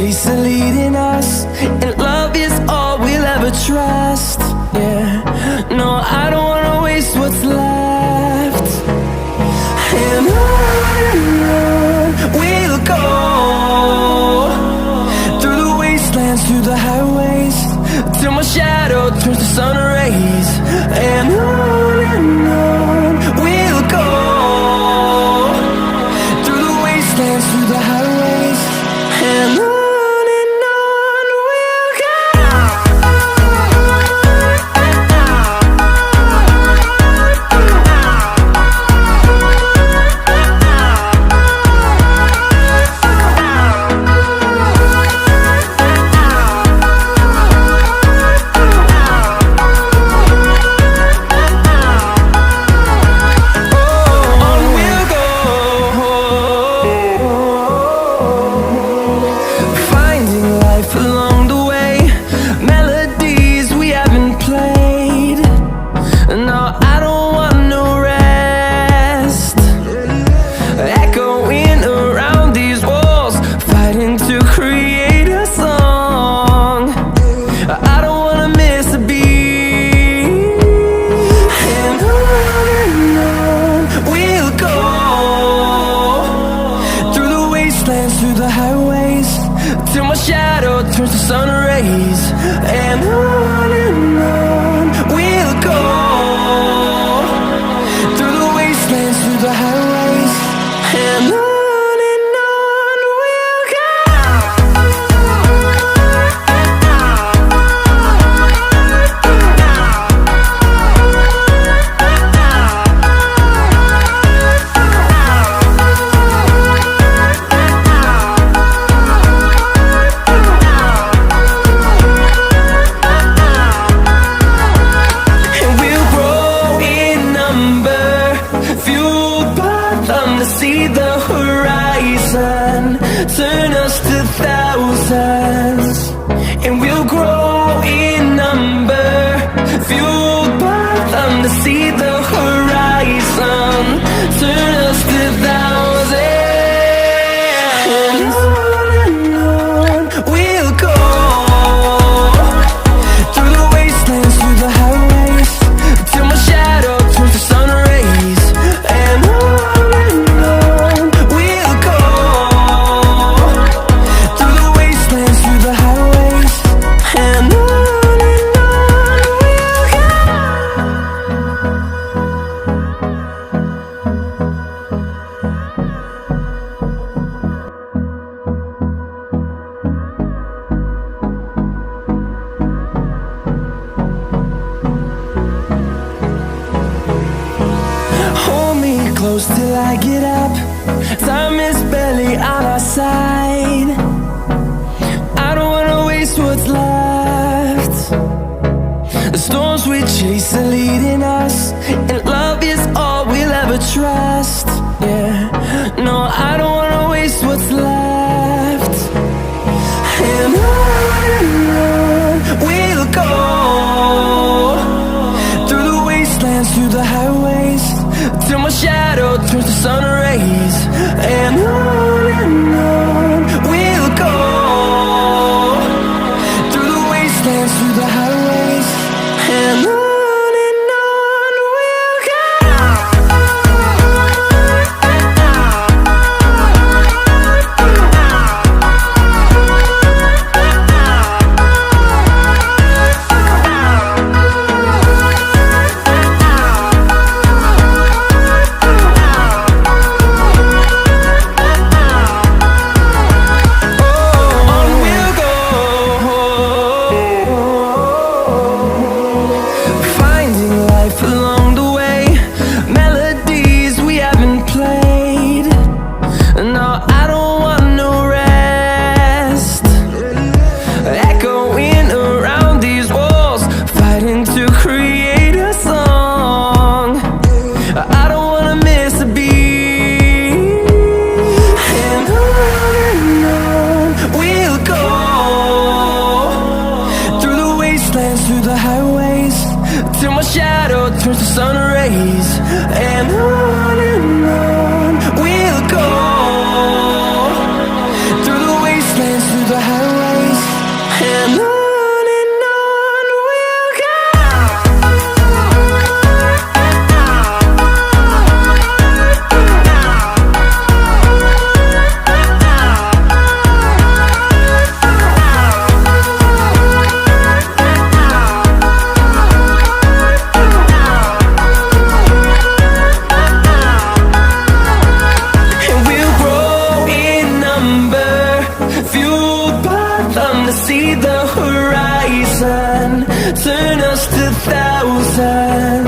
chase are leading us, and love is all we'll ever trust. Yeah, no, I don't wanna waste what's left. And on we'll go, through the wastelands, through the highways, till my shadow turns to sun rays. And on we'll go, through the wastelands, through the highways, and on we'll go. Through the highways, till my shadow turns to sun rays. And on we'll go, through the wastelands, through the highways, and on we'll go. See the horizon, turn us to thousands, and we'll grow in number, fueled by them to see the horizon, turn us to thousands. And on we'll go, through the wastelands, through the highways, till my shadow turns to sun rays. And close till I get up, time is barely on our side. I don't wanna waste what's left. The storms we chase are leading us, and love is all we'll ever trust. Yeah, no, I don't wanna waste what's left. And on we'll go, through the wastelands, through the highways, till my shadow turns to sun rays. And on we'll go, through the wastelands, through the highways, and on we'll go. turns to sun rays, and on we'll go, through the wastelands, through the highways. thousand